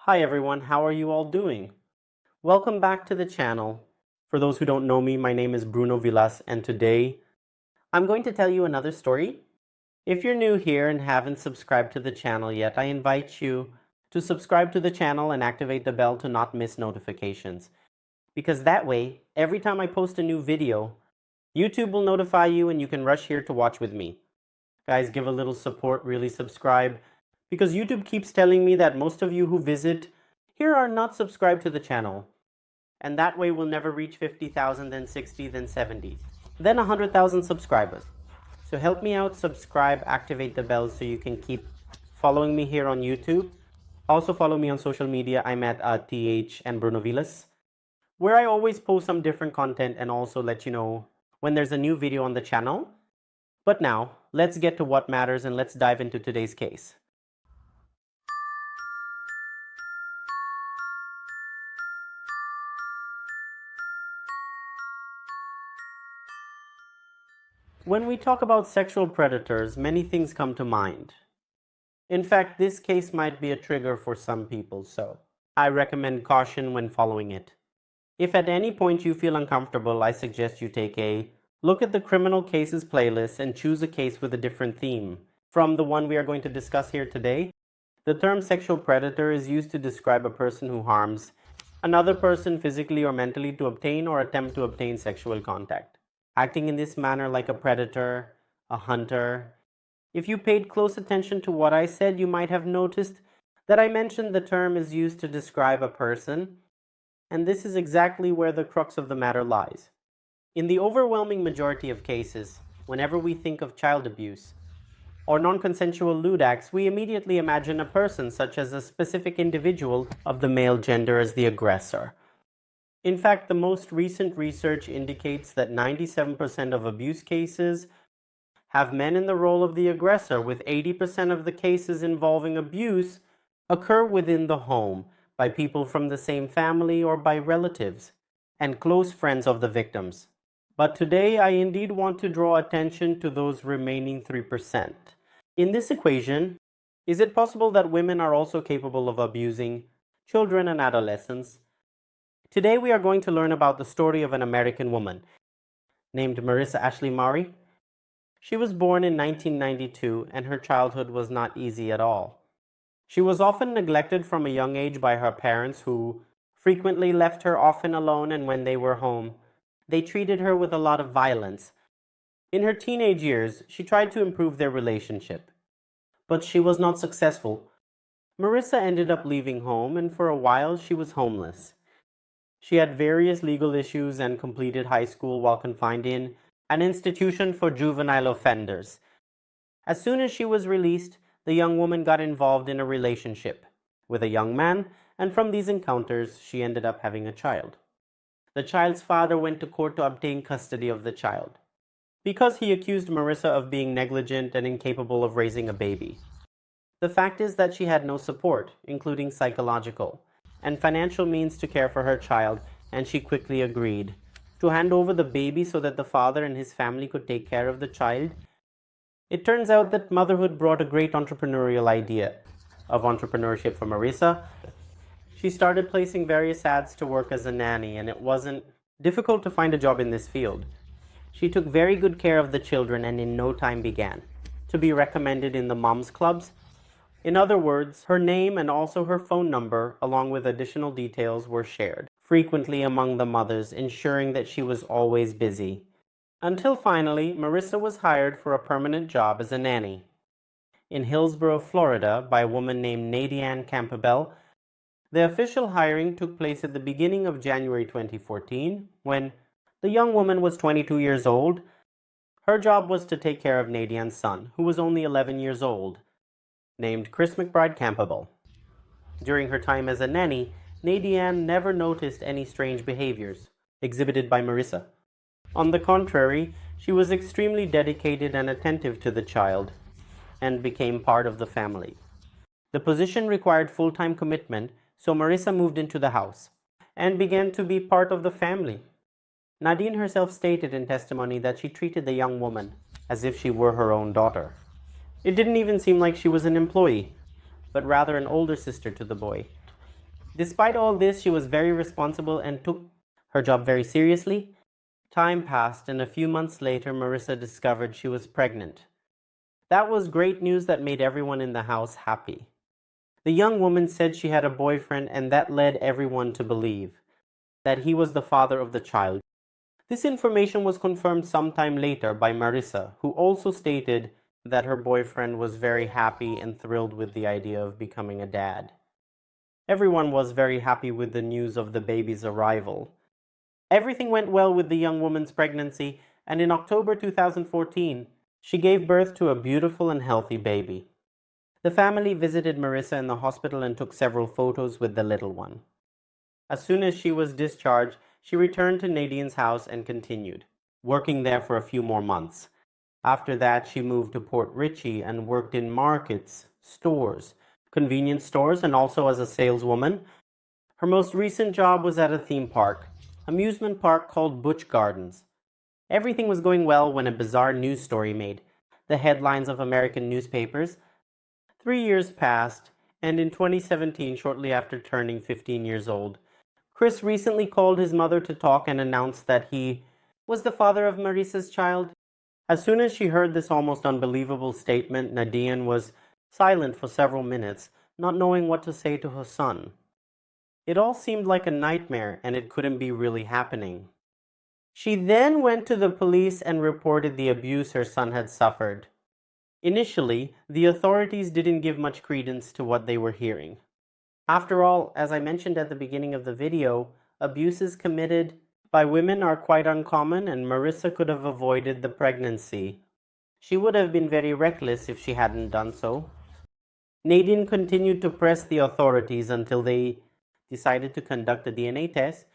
Hi everyone, how are you all doing? Welcome back to the channel. For those who don't know me, my name is Bruno Villas, and today I'm going to tell you another story. If you're new here and haven't subscribed to the channel yet, I invite you to subscribe to the channel and activate the bell to not miss notifications. Because that way, every time I post a new video, YouTube will notify you and you can rush here to watch with me. Guys, give a little support, really subscribe, because YouTube keeps telling me that most of you who visit here are not subscribed to the channel. And that way we'll never reach 50,000, then 60, then 70, then 100,000 subscribers. So help me out, subscribe, activate the bell so you can keep following me here on YouTube. Also follow me on social media. I'm at TH and Bruno Villas, where I always post some different content and also let you know when there's a new video on the channel. But now, let's get to what matters and let's dive into today's case. When we talk about sexual predators, many things come to mind. In fact, this case might be a trigger for some people, so I recommend caution when following it. If at any point you feel uncomfortable, I suggest you take a look at the criminal cases playlist and choose a case with a different theme. From the one we are going to discuss here today, the term sexual predator is used to describe a person who harms another person physically or mentally to obtain or attempt to obtain sexual contact, acting in this manner like a predator, a hunter. If you paid close attention to what I said, you might have noticed that I mentioned the term is used to describe a person, and this is exactly where the crux of the matter lies. In the overwhelming majority of cases, whenever we think of child abuse or non-consensual lewd acts, we immediately imagine a person, such as a specific individual of the male gender, as the aggressor. In fact, the most recent research indicates that 97% of abuse cases have men in the role of the aggressor, with 80% of the cases involving abuse occur within the home by people from the same family or by relatives and close friends of the victims. But today, I indeed want to draw attention to those remaining 3%. In this equation, is it possible that women are also capable of abusing children and adolescents? Today, we are going to learn about the story of an American woman named Marissa Mowry. She was born in 1992, and her childhood was not easy at all. She was often neglected from a young age by her parents, who frequently left her often alone, and when they were home, they treated her with a lot of violence. In her teenage years, she tried to improve their relationship, but she was not successful. Marissa ended up leaving home, and for a while she was homeless. She had various legal issues and completed high school while confined in an institution for juvenile offenders. As soon as she was released, the young woman got involved in a relationship with a young man, and from these encounters, she ended up having a child. The child's father went to court to obtain custody of the child because he accused Marissa of being negligent and incapable of raising a baby. The fact is that she had no support, including psychological and financial means to care for her child, and she quickly agreed to hand over the baby so that the father and his family could take care of the child. It turns out that motherhood brought a great entrepreneurial idea of entrepreneurship for Marissa. She started placing various ads to work as a nanny, and it wasn't difficult to find a job in this field. She took very good care of the children and in no time began to be recommended in the moms clubs. In other words, her name and also her phone number, along with additional details, were shared frequently among the mothers, ensuring that she was always busy. Until finally, Marissa was hired for a permanent job as a nanny in Hillsborough, Florida, by a woman named Nanny Campbell. The official hiring took place at the beginning of January 2014, when the young woman was 22 years old. Her job was to take care of Nadian's son, who was only 11 years old, named Chris McBride Campbell. During her time as a nanny, Nadian never noticed any strange behaviors exhibited by Marissa. On the contrary, she was extremely dedicated and attentive to the child and became part of the family. The position required full-time commitment, so Marissa moved into the house and began to be part of the family. Nadine herself stated in testimony that she treated the young woman as if she were her own daughter. It didn't even seem like she was an employee, but rather an older sister to the boy. Despite all this, she was very responsible and took her job very seriously. Time passed, and a few months later, Marissa discovered she was pregnant. That was great news that made everyone in the house happy. The young woman said she had a boyfriend, and that led everyone to believe that he was the father of the child. This information was confirmed sometime later by Marissa, who also stated that her boyfriend was very happy and thrilled with the idea of becoming a dad. Everyone was very happy with the news of the baby's arrival. Everything went well with the young woman's pregnancy, and in October 2014, she gave birth to a beautiful and healthy baby. The family visited Marissa in the hospital and took several photos with the little one. As soon as she was discharged, she returned to Nadine's house and continued, working there for a few more months. After that, she moved to Port Richey and worked in markets, stores, convenience stores, and also as a saleswoman. Her most recent job was at a theme park, amusement park called Busch Gardens. Everything was going well when a bizarre news story made the headlines of American newspapers. 3 years passed, and in 2017, shortly after turning 15 years old, Chris recently called his mother to talk and announced that he was the father of Marissa's child. As soon as she heard this almost unbelievable statement, Nadine was silent for several minutes, not knowing what to say to her son. It all seemed like a nightmare, and it couldn't be really happening. She then went to the police and reported the abuse her son had suffered. Initially, the authorities didn't give much credence to what they were hearing. After all, as I mentioned at the beginning of the video, abuses committed by women are quite uncommon, and Marissa could have avoided the pregnancy. She would have been very reckless if she hadn't done so. Nadine continued to press the authorities until they decided to conduct a DNA test.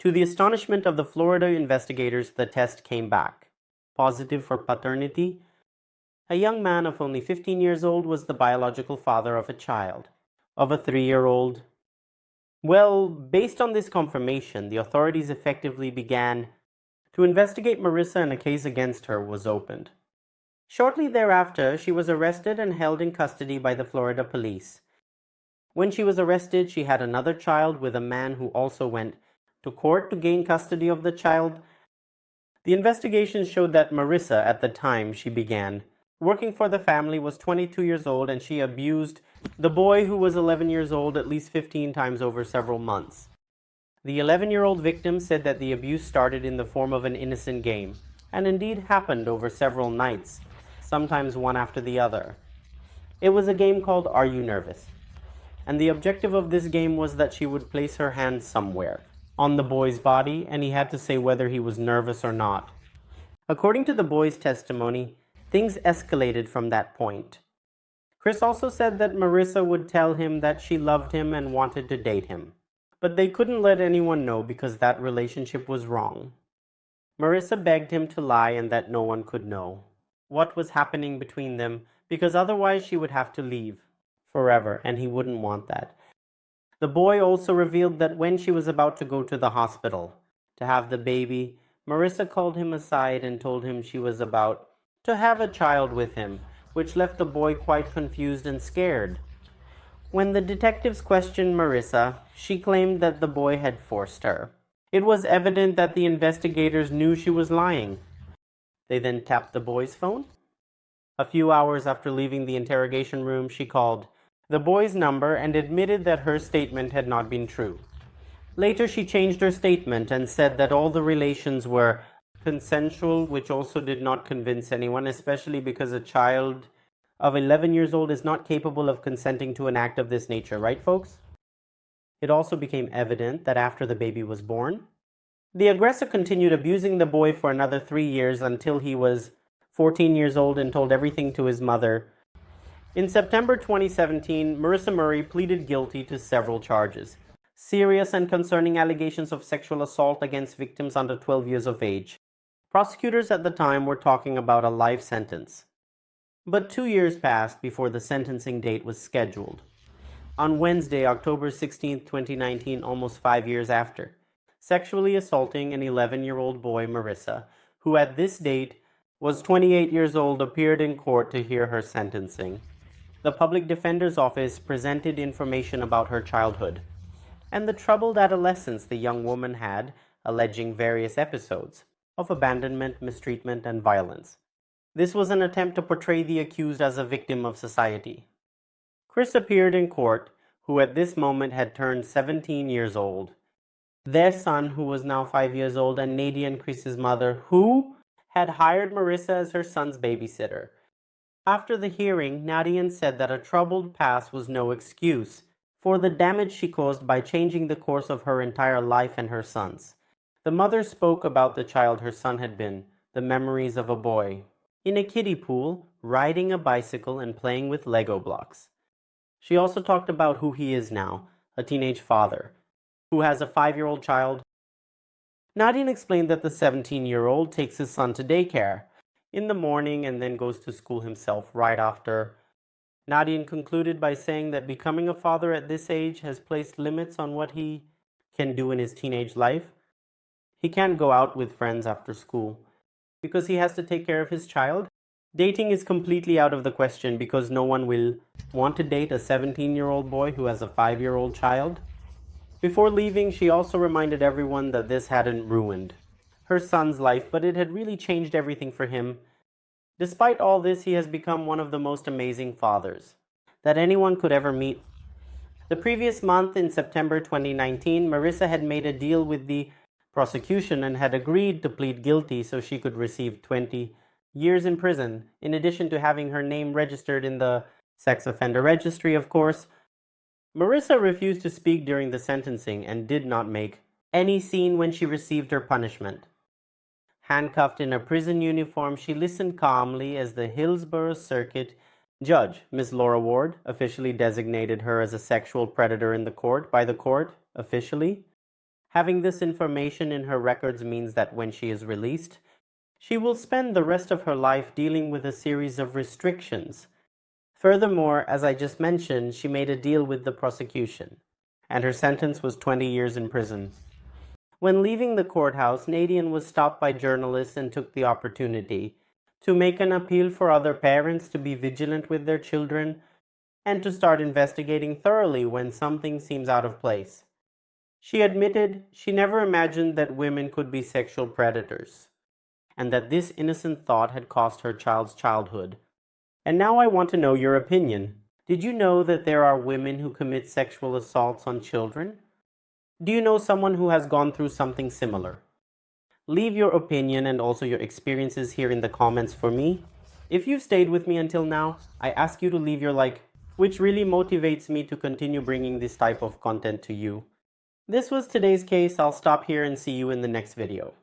To the astonishment of the Florida investigators, the test came back positive for paternity. A young man of only 15 years old was the biological father of a child, of a 3-year-old. Well, based on this confirmation, the authorities effectively began to investigate Marissa, and a case against her was opened. Shortly thereafter, she was arrested and held in custody by the Florida police. When she was arrested, she had another child with a man who also went to court to gain custody of the child. The investigation showed that Marissa, at the time she began working for the family, was 22 years old, and she abused the boy, who was 11 years old, at least 15 times over several months. The 11-year-old victim said that the abuse started in the form of an innocent game, and indeed happened over several nights, sometimes one after the other. It was a game called Are You Nervous? And the objective of this game was that she would place her hand somewhere on the boy's body, and he had to say whether he was nervous or not. According to the boy's testimony, things escalated from that point. Chris also said that Marissa would tell him that she loved him and wanted to date him, but they couldn't let anyone know because that relationship was wrong. Marissa begged him to lie and that no one could know what was happening between them, because otherwise she would have to leave forever, and he wouldn't want that. The boy also revealed that when she was about to go to the hospital to have the baby, Marissa called him aside and told him she was about to have a child with him, which left the boy quite confused and scared. When the detectives questioned Marissa, she claimed that the boy had forced her. It was evident that the investigators knew she was lying. They then tapped the boy's phone. A few hours after leaving the interrogation room, she called the boy's number and admitted that her statement had not been true. Later, she changed her statement and said that all the relations were consensual, which also did not convince anyone, especially because a child of 11 years old is not capable of consenting to an act of this nature, right, folks? It also became evident that after the baby was born, the aggressor continued abusing the boy for another 3 years until he was 14 years old and told everything to his mother. In September 2017, Marissa Mowry pleaded guilty to several charges. Serious and concerning allegations of sexual assault against victims under 12 years of age. Prosecutors at the time were talking about a life sentence. But 2 years passed before the sentencing date was scheduled. On Wednesday, October 16, 2019, almost 5 years after, sexually assaulting an 11-year-old boy, Marissa, who at this date was 28 years old, appeared in court to hear her sentencing. The public defender's office presented information about her childhood. and the troubled adolescence the young woman had, alleging various episodes of abandonment, mistreatment, and violence. This was an attempt to portray the accused as a victim of society. Chris appeared in court, who at this moment had turned 17 years old. Their son, who was now 5 years old, and Nadie and Chris's mother, who had hired Marissa as her son's babysitter. After the hearing, Nadian said that a troubled past was no excuse for the damage she caused by changing the course of her entire life and her son's. The mother spoke about the child her son had been, the memories of a boy in a kiddie pool, riding a bicycle and playing with Lego blocks. She also talked about who he is now, a teenage father, who has a 5-year-old child. Nadine explained that the 17-year-old takes his son to daycare in the morning and then goes to school himself right after. Nadine concluded by saying that becoming a father at this age has placed limits on what he can do in his teenage life. He can't go out with friends after school because he has to take care of his child. Dating is completely out of the question because no one will want to date a 17-year-old boy who has a 5-year-old child. Before leaving, she also reminded everyone that this hadn't ruined her son's life, but it had really changed everything for him. Despite all this, he has become one of the most amazing fathers that anyone could ever meet. The previous month, in September 2019, Marissa had made a deal with the prosecution and had agreed to plead guilty so she could receive 20 years in prison, in addition to having her name registered in the sex offender registry, of course. Marissa refused to speak during the sentencing and did not make any scene when she received her punishment. Handcuffed in a prison uniform, she listened calmly as the Hillsborough Circuit Judge, Ms. Laura Ward, officially designated her as a sexual predator in the court by the court, officially. Having this information in her records means that when she is released, she will spend the rest of her life dealing with a series of restrictions. Furthermore, as I just mentioned, she made a deal with the prosecution, and her sentence was 20 years in prison. When leaving the courthouse, Nadian was stopped by journalists and took the opportunity to make an appeal for other parents to be vigilant with their children and to start investigating thoroughly when something seems out of place. She admitted she never imagined that women could be sexual predators, and that this innocent thought had cost her child's childhood. And now I want to know your opinion. Did you know that there are women who commit sexual assaults on children? Do you know someone who has gone through something similar? Leave your opinion and also your experiences here in the comments for me. If you've stayed with me until now, I ask you to leave your like, which really motivates me to continue bringing this type of content to you. This was today's case. I'll stop here and see you in the next video.